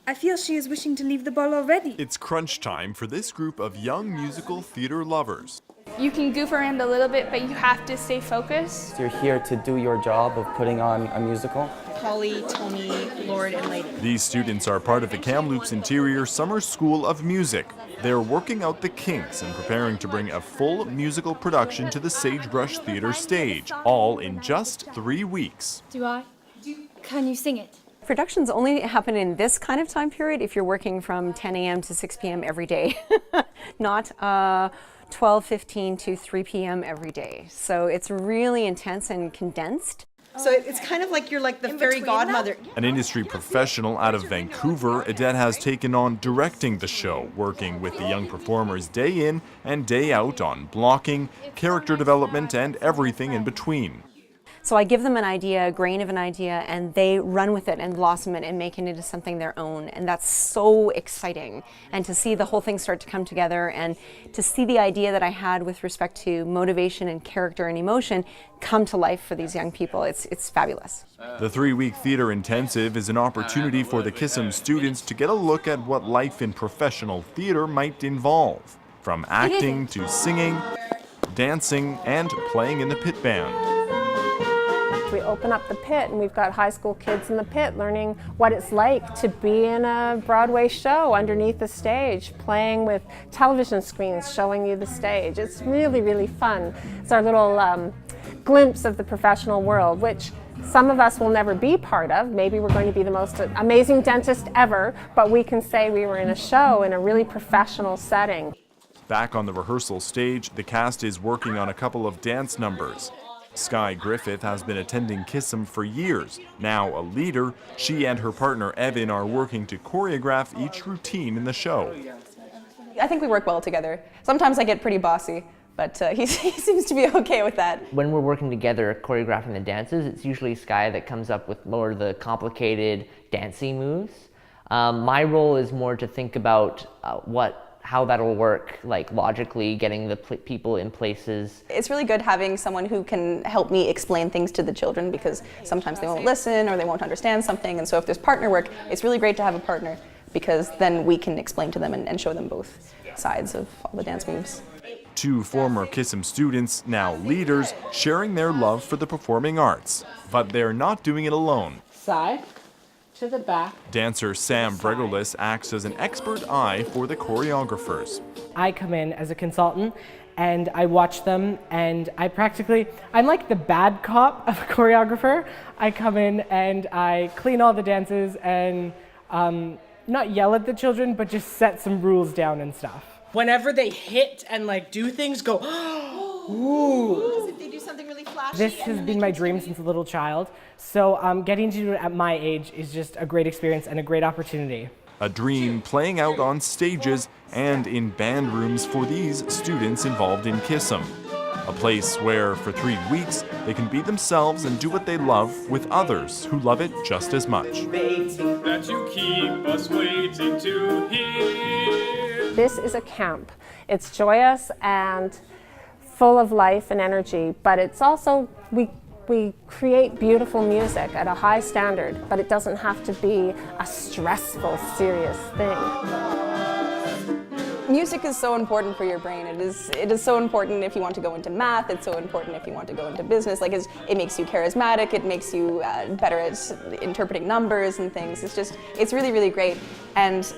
I feel she is wishing to leave the ball already. It's crunch time for this group of young musical theater lovers. You can goof around a little bit, but you have to stay focused. You're here to do your job of putting on a musical. Holly, Tony, Lord, and Lady. These students are part of the Kamloops Interior Summer School of Music. They're working out the kinks and preparing to bring a full musical production to the Sagebrush Theater stage, all in just 3 weeks. Can you sing it? Productions only happen in this kind of time period if you're working from 10 a.m. to 6 p.m. every day, not 12:15 to 3 p.m. every day. So it's really intense and condensed. So it's kind of like you're like the fairy godmother. An industry professional out of Vancouver, Odette has taken on directing the show, working with the young performers day in and day out on blocking, character development, and everything in between. So I give them an idea, a grain of an idea, and they run with it and blossom it and make it into something their own. And that's so exciting. And to see the whole thing start to come together and to see the idea that I had with respect to motivation and character and emotion come to life for these young people, it's fabulous. The 3-week theater intensive is an opportunity for the KISSM students to get a look at what life in professional theater might involve, from acting to singing, dancing, and playing in the pit band. We open up the pit and we've got high school kids in the pit learning what it's like to be in a Broadway show underneath the stage, playing with television screens showing you the stage. It's really, really fun. It's our little glimpse of the professional world, which some of us will never be part of. Maybe we're going to be the most amazing dentist ever, but we can say we were in a show in a really professional setting. Back on the rehearsal stage, the cast is working on a couple of dance numbers. Skye Griffith has been attending KISSM for years. Now a leader, she and her partner Evan are working to choreograph each routine in the show. I think we work well together. Sometimes I get pretty bossy, but he seems to be okay with that. When we're working together choreographing the dances, it's usually Skye that comes up with more of the complicated dancing moves. My role is more to think about how that'll work, like logically getting the people in places. It's really good having someone who can help me explain things to the children, because sometimes they won't listen or they won't understand something, and so if there's partner work, it's really great to have a partner, because then we can explain to them and show them both sides of all the dance moves. 2 former KISSM students, now leaders, sharing their love for the performing arts. But they're not doing it alone. Side to the back. Dancer Sam Bregoliss acts as an expert eye for the choreographers. I come in as a consultant and I watch them, and I'm like the bad cop of a choreographer. I come in and I clean all the dances and not yell at the children, but just set some rules down and stuff. Whenever they hit and like do things, go, ooh. If they do something really flashy. This has been my dream since a little child, so getting to do it at my age is just a great experience and a great opportunity. A dream playing out on stages and in band rooms for these students involved in KISSM. A place where, for 3 weeks, they can be themselves and do what they love with others who love it just as much. That you keep us waiting to hear. This is a camp. It's joyous and full of life and energy, but it's also, we create beautiful music at a high standard, but it doesn't have to be a stressful, serious thing. Music is so important for your brain. It is so important if you want to go into math. It's so important if you want to go into business. Like it makes you charismatic. It makes you better at interpreting numbers and things. It's really, really great. And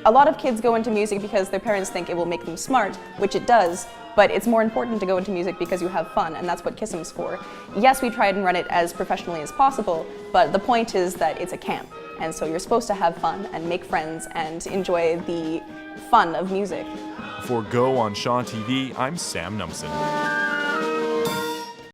a lot of kids go into music because their parents think it will make them smart, which it does. But it's more important to go into music because you have fun, and that's what KISSM's for. Yes, we try and run it as professionally as possible, but the point is that it's a camp. And so you're supposed to have fun and make friends and enjoy the fun of music. For Go on Shaw TV, I'm Sam Numson.